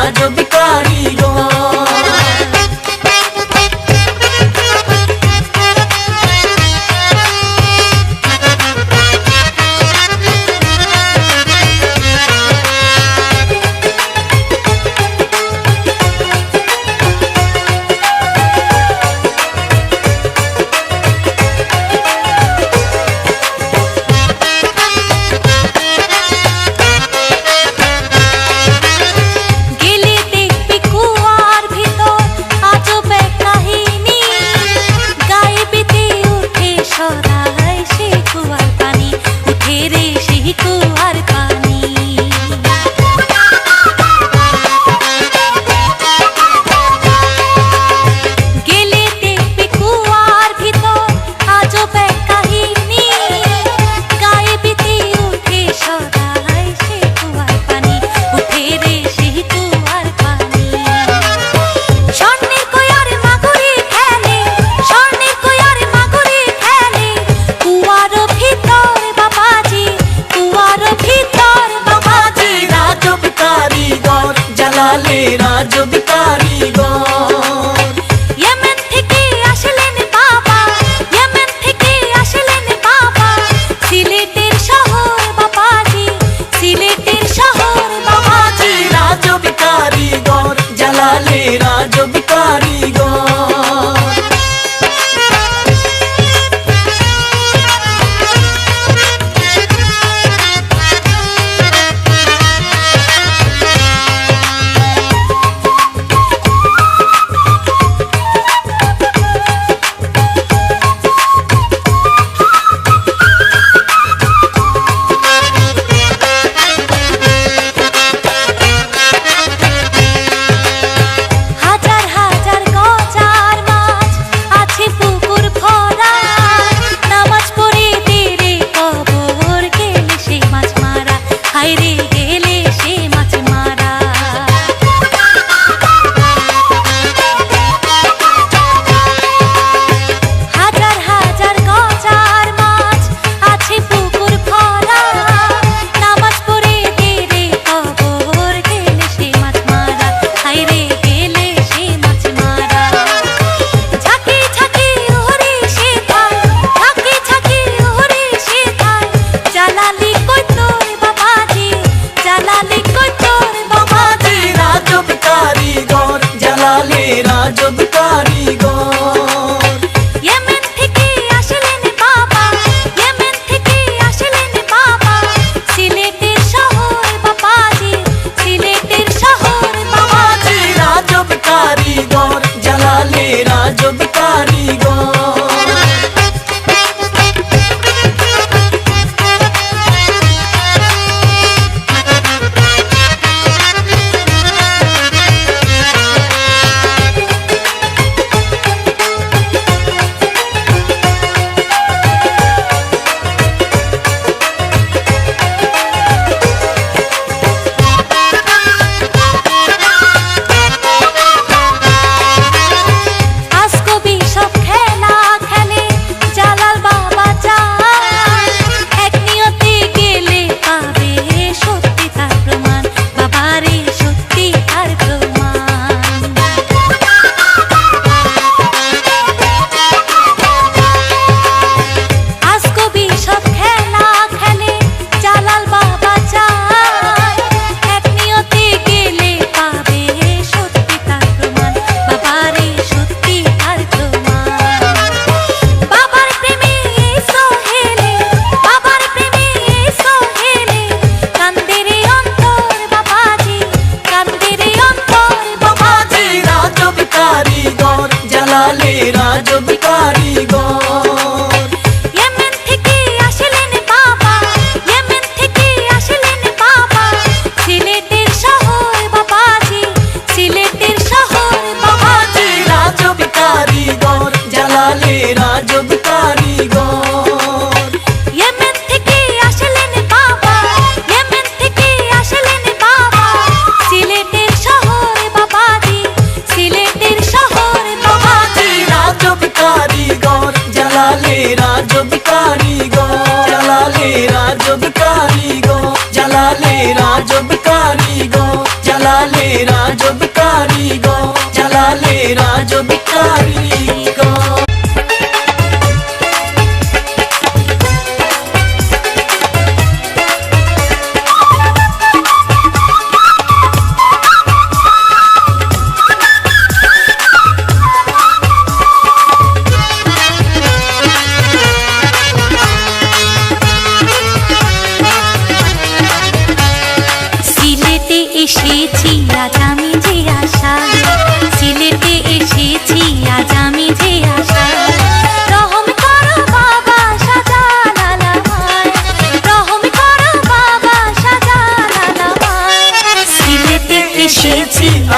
আজব কারিগর। গেলেতে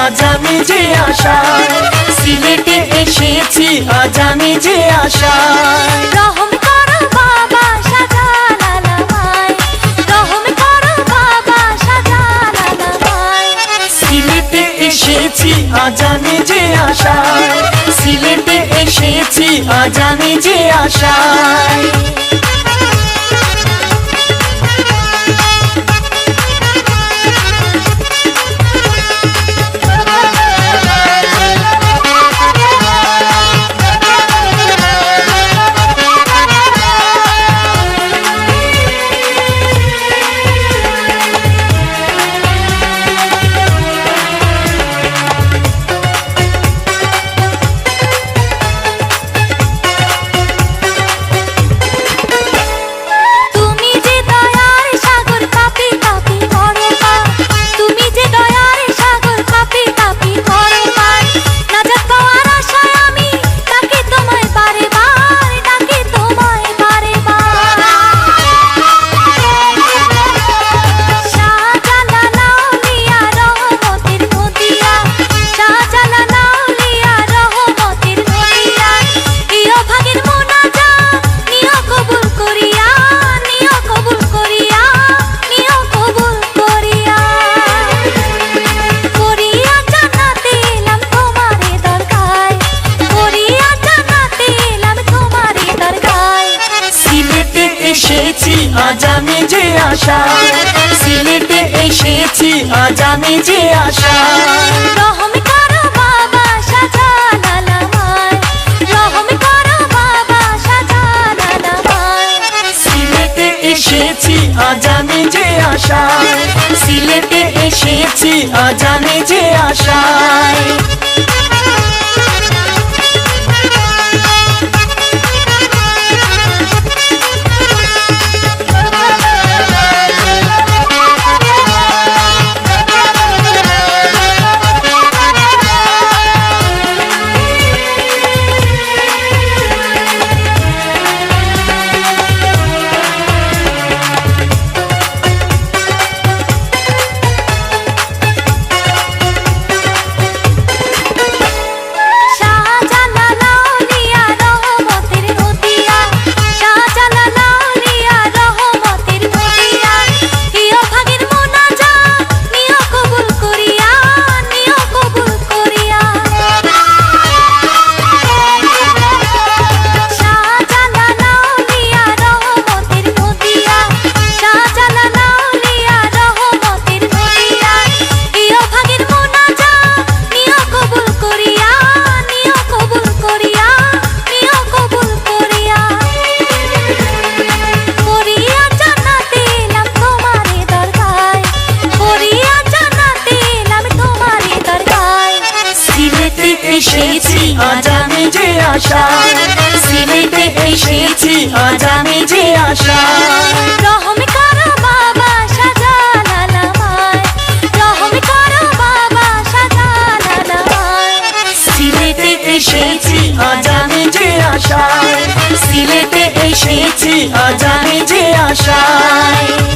আজ আমি যে আশায় সিলেটে এসেছি আজ আমি যে আশায় রহম করো বাবা শাহজালাল আমায় রহম করো বাবা শাহজালাল আমায় সিলেটে এসেছি আজ আমি যে আশায় সিলেটে এসেছি আজ আমি যে আশায় এসেছি আজ আমি যে আশায় সিলেটে এসেছি আজ আমি যে আশায় রহম করো বাবা শাহজালাল আমায় রহম করো বাবা শাহজালাল আমায় সিলেটে এসেছি আজ আমি যে আশায় সিলেটে এসেছি আজ আমি যে আশায় এসেছি আজ আমি যে আশায় সিলেটে এসেছি আজ আমি যে আশায় রহম করো বাবা শাহজালাল আমায় রহম করো বাবা শাহজালাল আমায় সিলেটে এসেছি আজ আমি যে আশায় সিলেটে এসেছি আজ আমি যে আশায়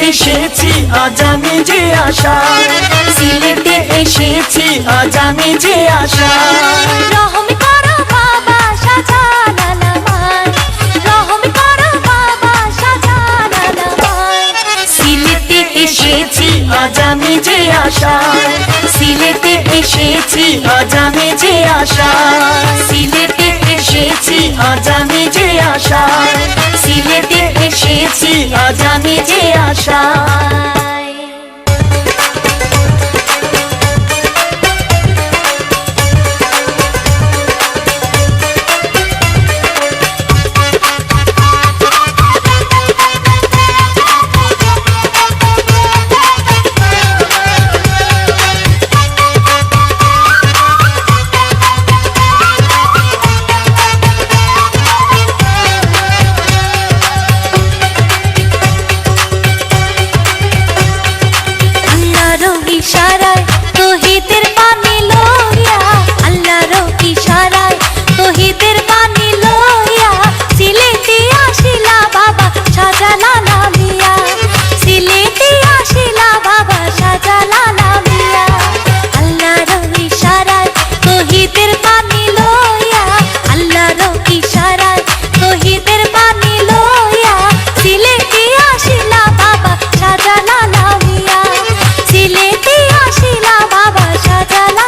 এসেছি আজ আমি যে আশায় সিলেটে এসেছি আজ আমি যে আশায় রহম করো বাবা শাহজালাল আমায়, রহম করো বাবা শাহজালাল আমায়। সিলেটে এসেছি আজ আমি যে আশায় সিলেটে এসেছি আজ আমি যে আশায় সিলেটে এসেছি আজ আমি যে আশায় সিলেটে এসেছি আজ আমি যে আশায় ইশারায় তৌহিদের পানি লইয়া, আল্লাহর ইশারায় তৌহিদের পানি লইয়া সিলেটে আসিলা বাবা শাহজালাল মিয়া, সিলেটে আসিলা বাবা শাহজালাল মিয়া। আল্লাহর ইশারায় তৌহিদের পানি লইয়া, আল্লাহর ইশারায় তৌহিদের পানি লইয়া সিলেটে আসিলা বাবা শাহজালাল মিয়া, সিলেটে আসিলা বাবা শাহজালাল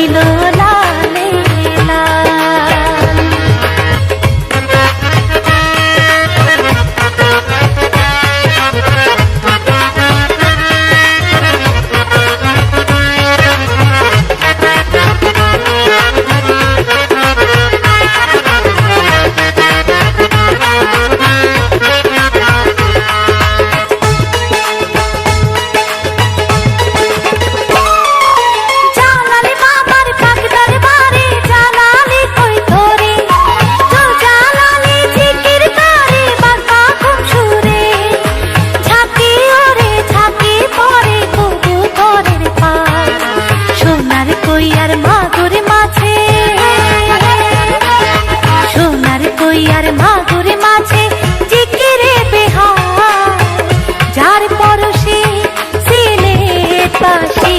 হইল লালে লাল। জালালি বাবার পাক দরবারে জালালি কই তোরে, তোর জালালি জিকির করে বাঁকা ঘুম সুরে। ঝাঁকি ওরে ঝাঁকি পরে কবুতরের পাল, সোনার কই আর মাগুর মাছে, সোনার কই আর মাগুর মাছে জিকিরে বেহাল। যার পরশে সিলেট বাসী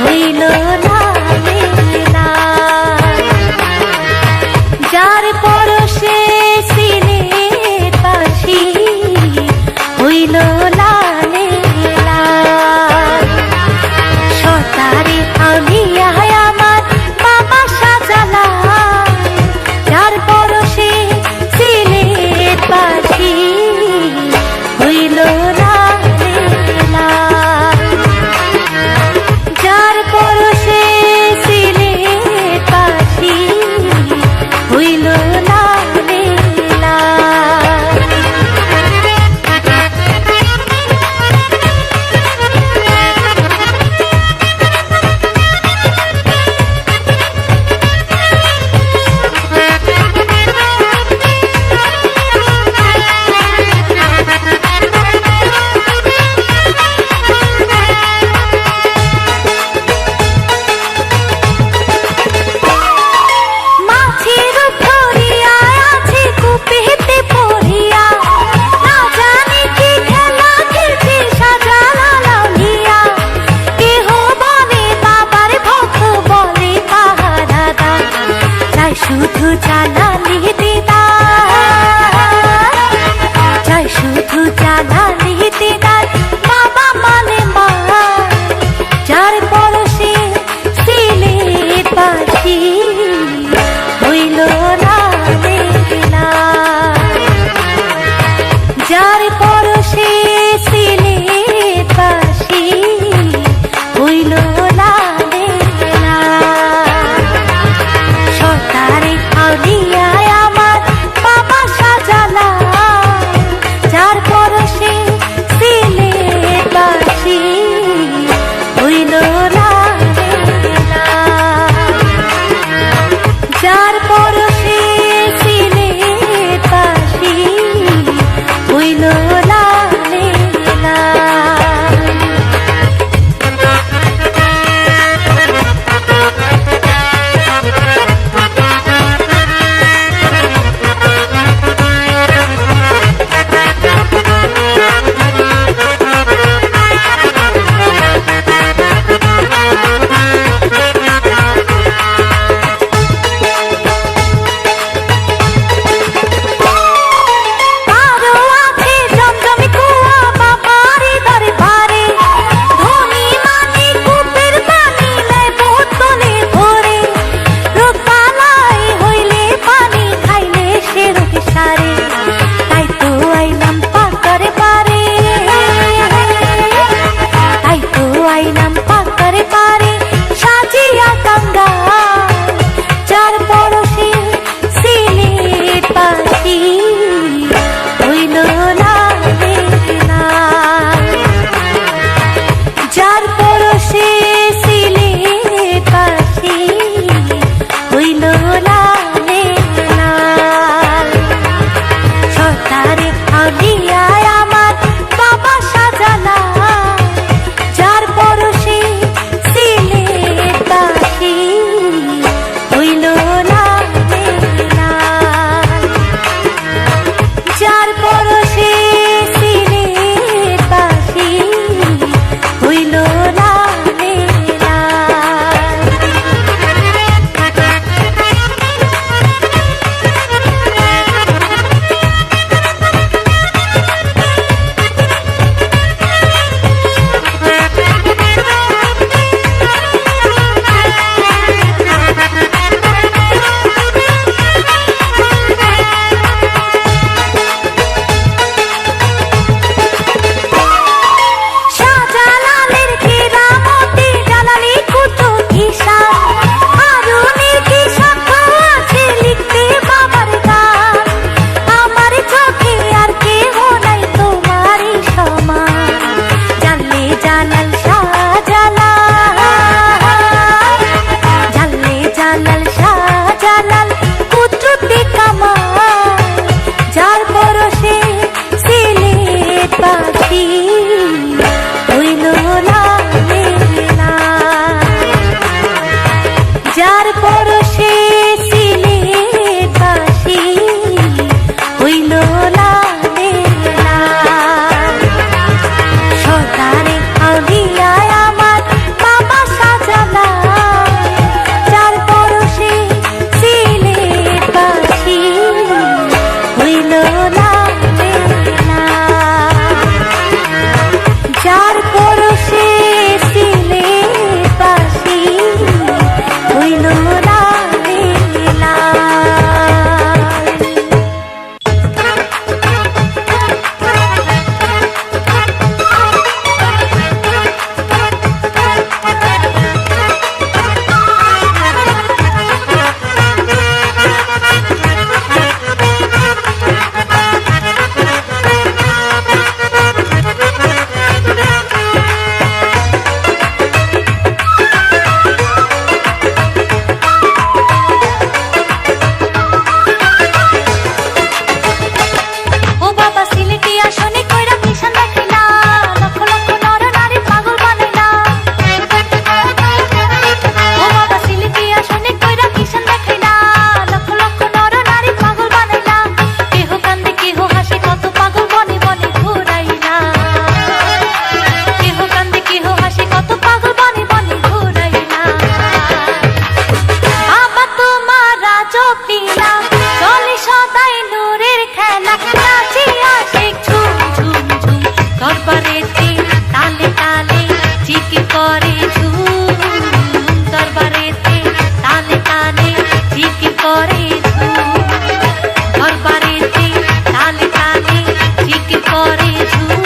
হইল লালে লাল। যার পরশে সিলেট বাসী হইল লালে লাল। সরকারি আউলিয়ায় আমার বাবা শাহজালাল, যার পরশে সিলেট বাসী হইল লালে লাল। যার পরশে সিলেট বাসী হইল লালে লাল। মাছের ধরিয়া আছে কুপিতে পড়িয়া, না জানি কি খেলা খেলছে শাহজালাল আউলিয়া। কেহ বলে বাবার ভক্ত বলে পাহারাদার, চাই শুধু জালালি দিদার, চাই শুধু জালালি দিদার, বাবা মানে মা। যার পরশে সিলেট বাসী হইল লালে লাল। যার পরশে সিলেট বাসী হইল লালে লাল। সরকারি আউলিয়ায় আমার বাবা শাহজালাল, যার পরশে সিলেট বাসী হইল লালে লাল। যার পরশে সিলেট বাসী হইল লালে লাল। আরো আছে জমজমি কুয়া বাবারে দরবারে, ধনী মানি কূপের পানি নেয় বোতলে ভরে। রোগ বালাই হইলে পানি খাইলে সে রোগ সারে, তাই তো আইলাম পাক দরবারে, তাই তো আইলাম পাক দরবারে সাজিয়া কাঙ্গাল। যার পরশে সিলেট বাসী হইল লালে লাল। যার পরশে সিলেট বাসী হইল লালে লাল। সরকারি আউলিয়ায় আমার বাবা শাহজালাল, যার পরশে সিলেট বাসী হইল লালে লাল। যার পরশে সিলেট বাসী হইল লালে লাল। শাহজালাল, জাল্লে জালাল শাহজালাল, কুদরতি কামাল, যার পরশে সিলেটবাসী হইল লালে লাল, যার পরশে সিলেটবাসী হইল লালে লাল। সর্দারে আউলিয়ায় আমার বাবা শাহজালাল, যার পরশে সিলেটবাসী হইল লালে লাল, যার পরশে সিলেটবাসী হইল লালে লাল। ও বাবা সিলেটি আসনে কইরা মিশন রাখিলা, লক্ষ লক্ষ নর নারী পাগল বানাইলা। ও বাবা সিলেটি আসনে কইরা মিশন রাখিলা, লক্ষ লক্ষ নর নারী পাগল বানাইলা। কেহ কান্দে কেহ হাসে কত পাগল বনে বনে ঘুরাইলা, কেহ কান্দে কেহ হাসে কত পাগল বনে বনে ঘুরাইলা। বাবা তোমার রাজপিলা চলে সদাই নূরের খেলা, নাচি আশিক ঝুম ঝুম ঝুম, দরবারেতে তালে তালে জিকির করে ঝুম, দরবারেতে তালে তালে জিকির করে ঝুম, দরবারেতে তালে তালে জিকির করে ঝুম,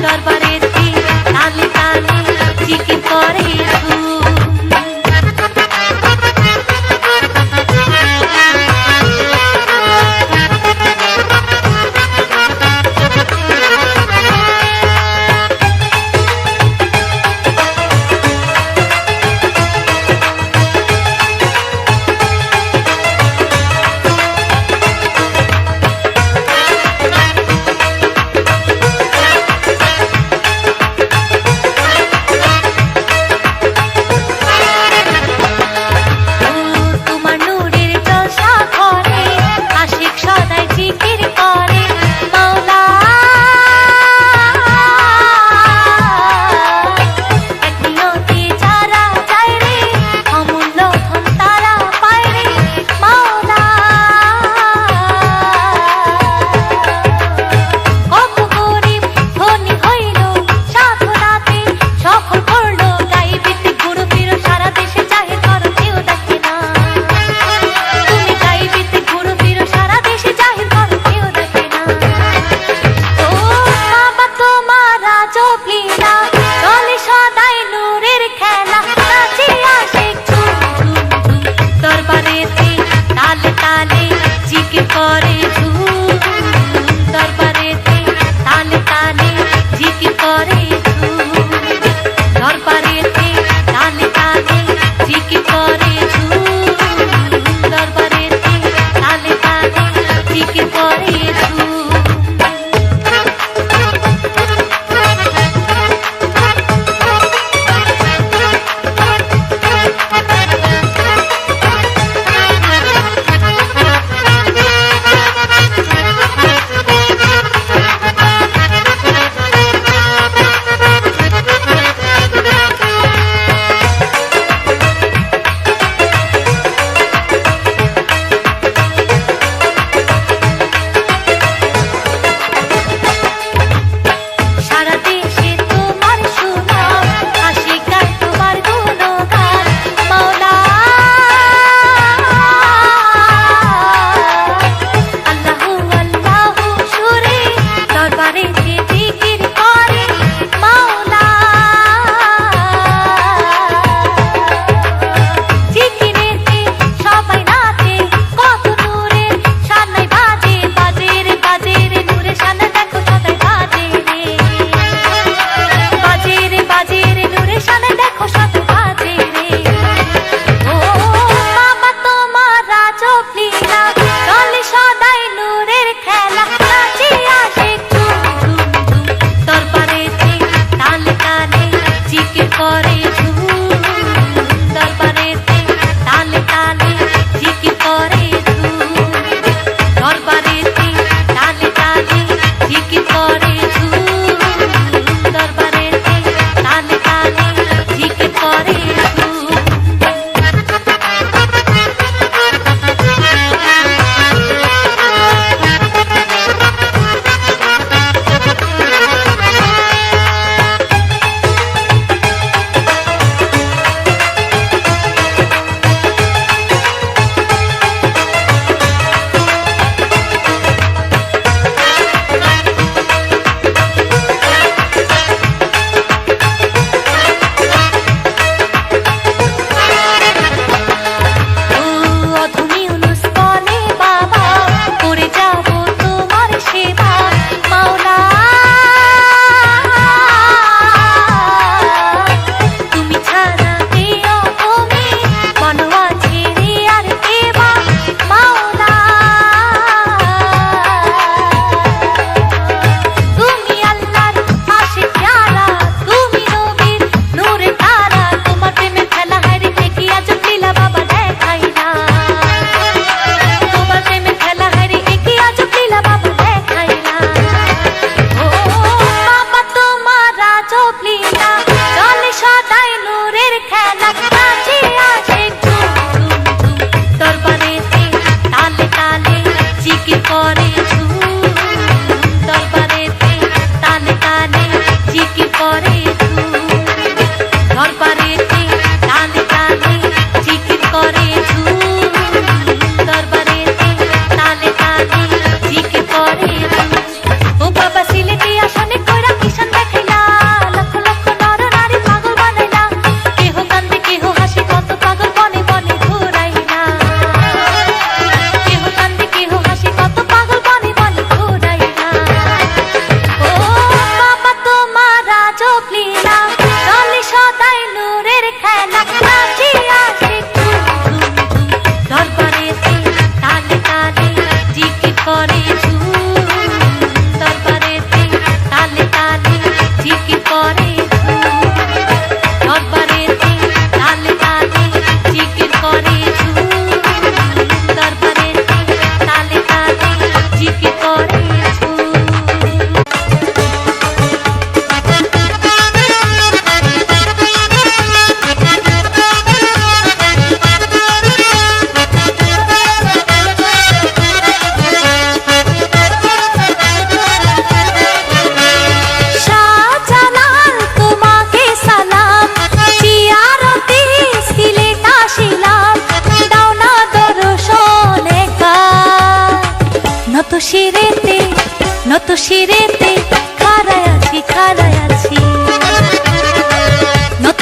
দরবারেতে তালে তালে জিকির করে ঝুম।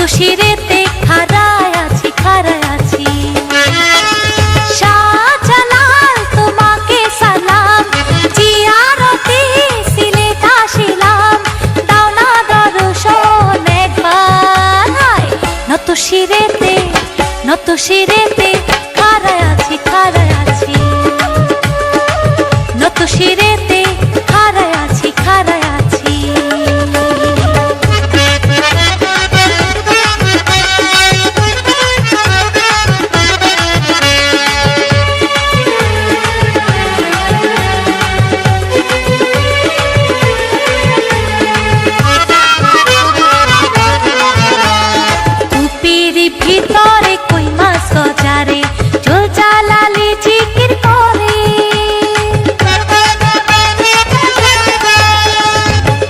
নত শিরেতে খাড়ায় আছি খাড়ায় আছি। শাহজালাল তোমাকে সালাম, জিয়ারতে সিলেট আসিলাম, দাও না দর্শন একবার। নত শিরেতে খাড়ায় আছি খাড়ায় আছি। নত শিরেতে খাড়ায় আছি খাড়ায় আছি। কুপির ভিতরে কই মাছ গজারে, জল জ্বালালে জিকির করে।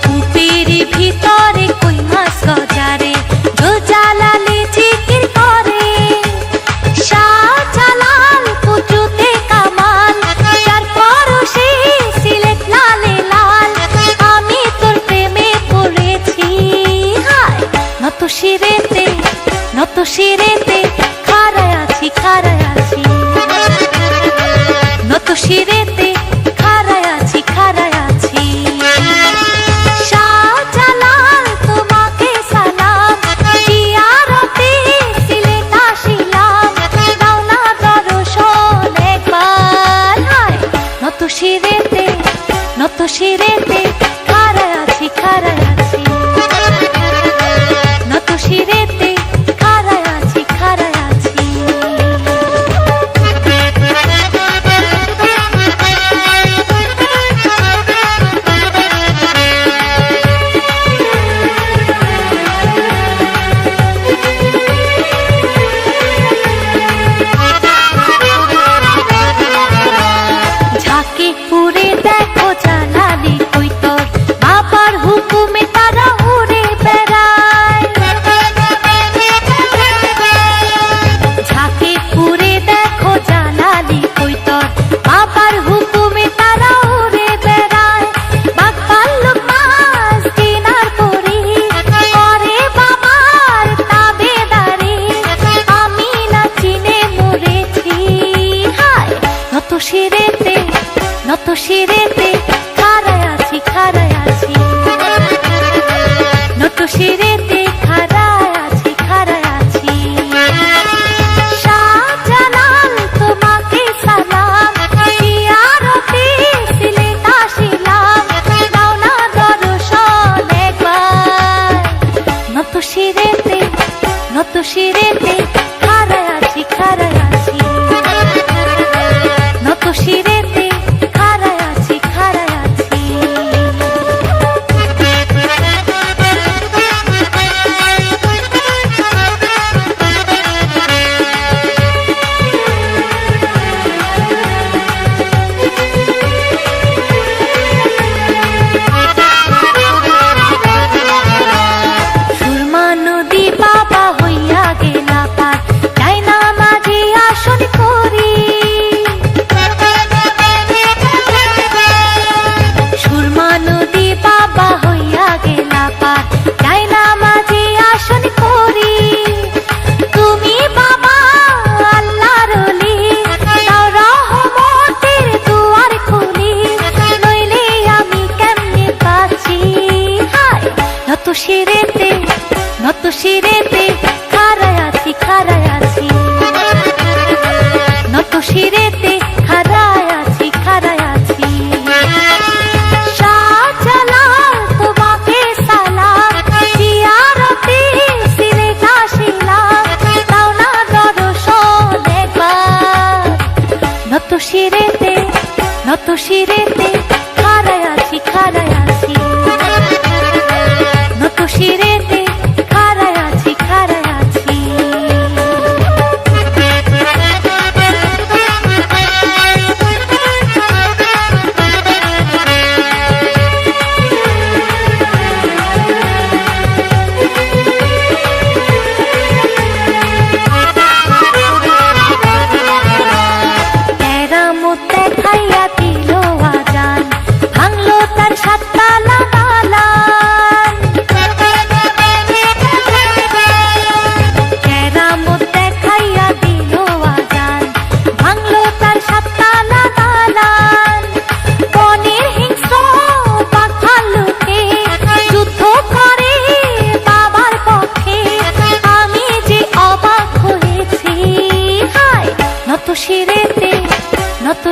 কুপির ভিতরে কই মাছ গজারে, জল জ্বালালে জিকির করে। শাহজালাল পুজোতে কামাল, যার পরশে সিলেট লালে লাল। আমি তোর প্রেমে পড়েছি হায়। নত শিরেতে খাড়ায় আছি খাড়ায় আছি। নত শিরেতে খাড়ায় আছি খাড়ায় আছি। শাহজালাল তোমাকে সালাম, জিয়ারতে সিলেট আসিলাম, দাও না দর্শন একবার। নত শিরেতে খাড়ায় আছি খাড়ায় আছি। নত শিরেতে খাড়ায় আছি খাড়ায় আছি। ঝাঁকে পুরে দেখো জালালি কৈতর, বাবার হুকুমে তারা উড়ে বেড়ায়। ঝাঁকে পুরে দেখো জালালি কৈতর, বাবার হুকুমে তারা উড়ে বেড়ায়। বাঘ ভাল্লুক মাছ দিনার পরি, করে বাবার তাবেদারি। আমি না চিনে মরেছি হায়। নত শিরেতে খাড়ায় আছি খাড়ায় আছি। নত শিরেতে খাড়ায় আছি খাড়ায় আছি। শাহজালাল তোমাকে সালাম, জিয়ারতে সিলেট আসিলাম, দাও না দর্শন একবার। নত শিরেতে খাড়ায় আছি খাড়ায় আছি। নত শিরেতে খাড়ায় আছি খাড়ায় আছি। সুরমা নদী বাবা হইয়া গেলা পার, যাই না মাঝে আসন করি। সুরমা নদী বাবা হইয়া গেলা পার, যাই না মাঝে আসন করি। তুমি বাবা আল্লাহর ওলি, দাও রহমতের দুয়ার খুলি, নইলে আমি কেমনে বাঁচি হায়। নত শিরেতে খাড়ায় আছি খাড়ায় আছি। নত শিরেতে খাড়ায় আছি খাড়ায় আছি। শাহজালাল তোমাকে সালাম, জিয়ারতে সিলেট আসিলাম, দাও না দর্শন একবার। নত শিরেতে খাড়ায় আছি খাড়ায় আছি। নত শিরেতে খাড়ায় আছি খাড়ায় আছি। কেরামত দেখাইয়া দিল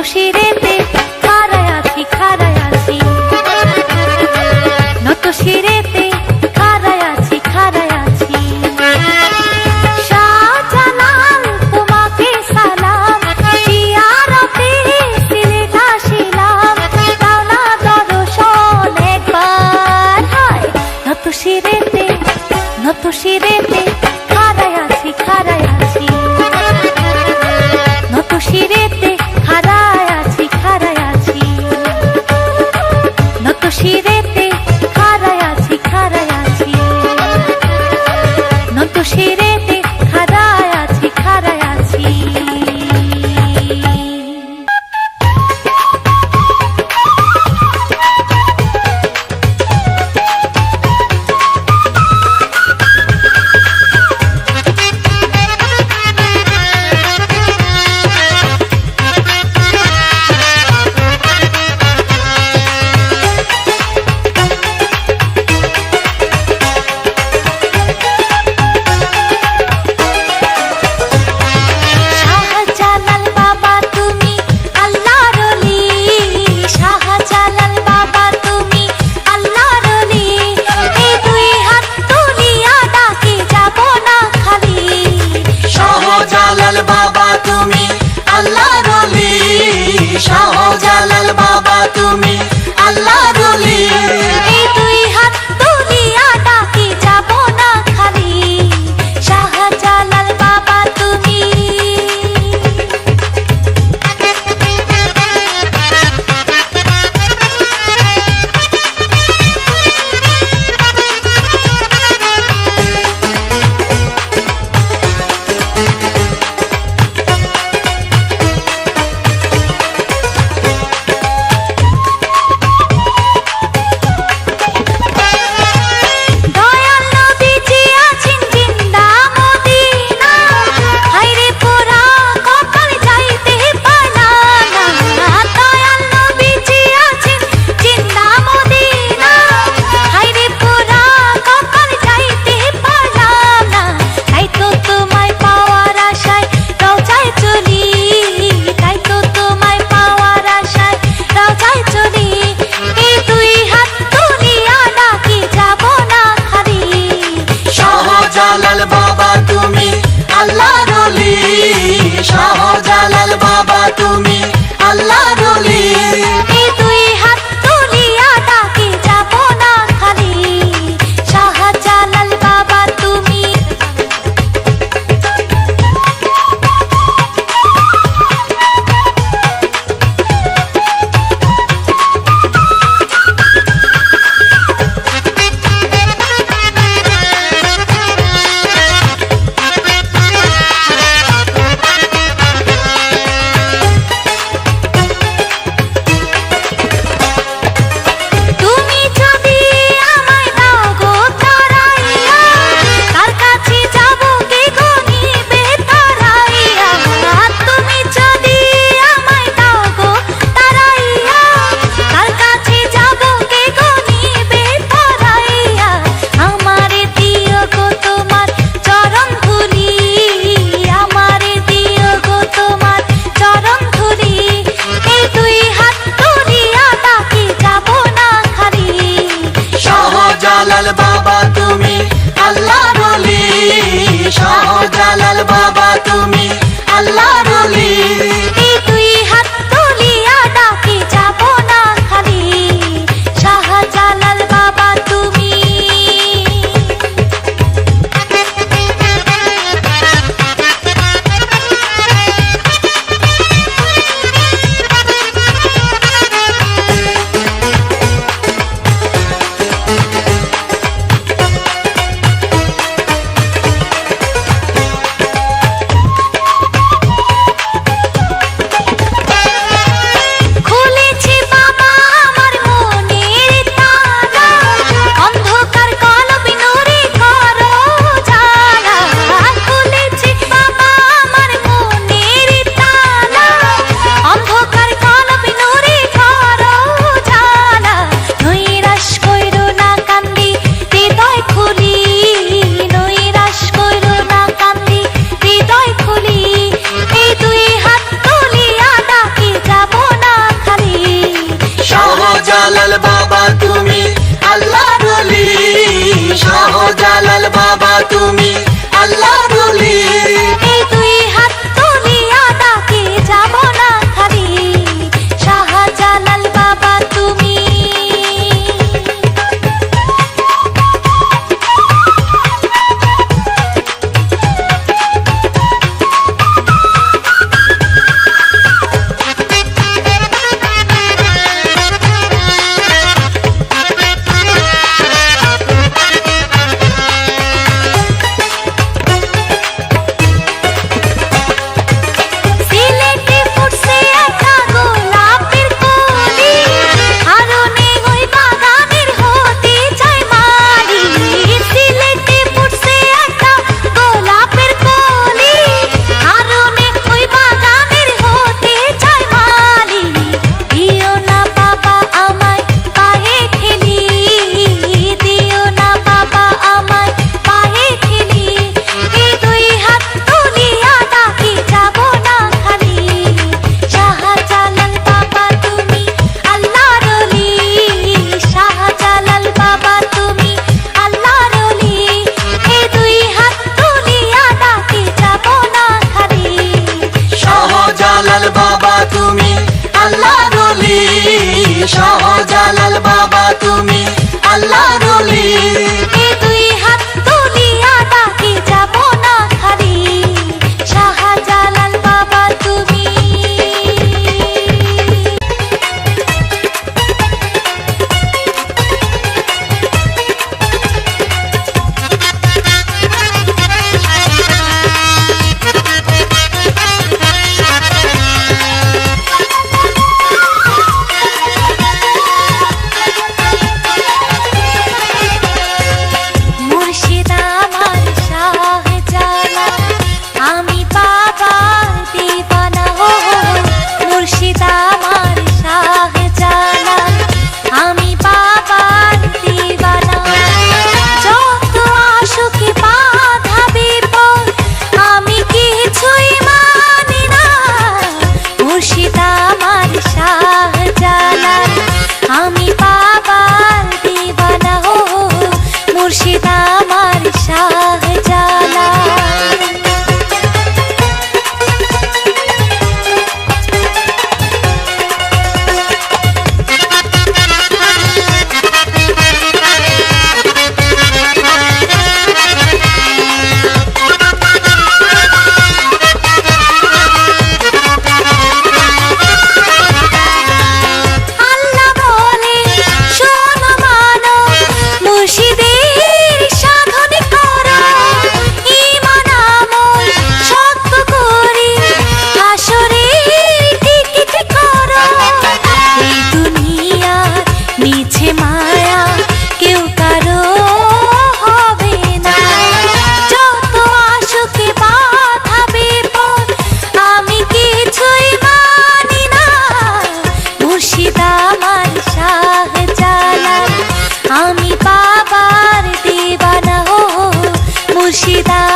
শিরেতে খাড়ায় আছি খাড়ায় আছি, নত শিরেতে খাড়ায় আছি খাড়ায় আছি। শাহজালাল তোমাকে সালাম, জিয়ারতে সিলেট আসিলাম, দাও না দর্শন একবার। হায় নত শিরেতে খাড়ায় আছি খাড়ায় আছি, নত শিরেতে খাড়ায় আছি খাড়ায় আছি, নত শিরেতে খাড়ায় আছি খাড়ায় আছি, নত শিরেতে খাড়ায় আছি খাড়ায় আছি। শাহজালাল বাবা তুমি আল্লাহর ওলি, এই দুই হাত তুলিয়া ডাকি যাব না খালি। শাহজালাল বাবা তুমি শাহজালাল বাবা তুমি আল্লাহর ওলি, শাহজালাল বাবা তুমি আল্লাহর ওলি, এই দুই হাত তুলিয়া ডাকি যাব না খালি। শাহজালাল বাবা তুমি বাবা তুমি আল্লাহর ওলি, শাহজালাল বাবা তুমি আল্লাহর ওলি, এই দুই হাত তুলিয়া ডাকি যাব না খালি। শাহজালাল বাবা তুমি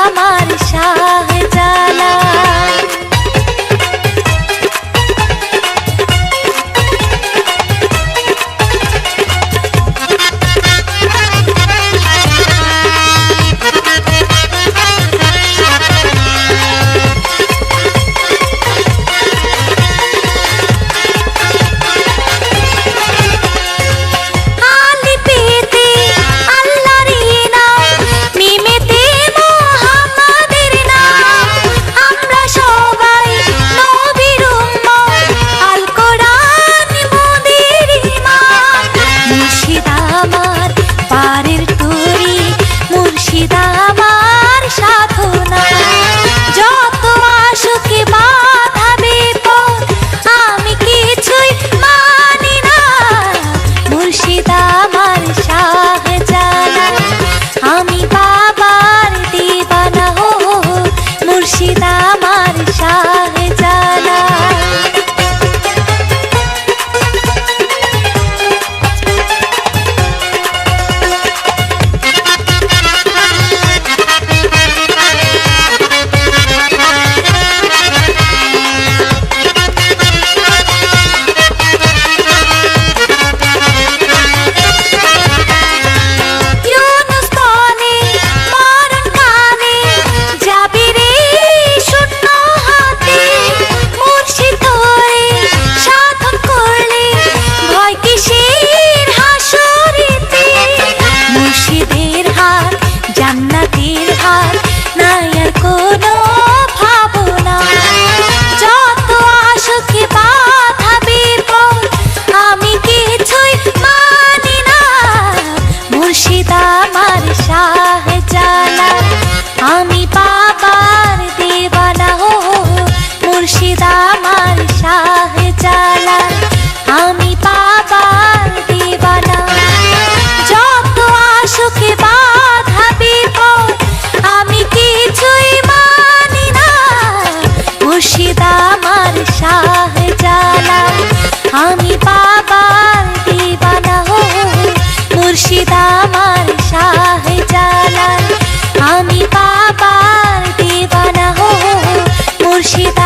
আমার শাহজালাল। আমি বাবার দিওয়ানা হো, মুর্শিদ আমার শাহজালাল। আমি বাবার দিওয়ানা হো, মুর্শিদ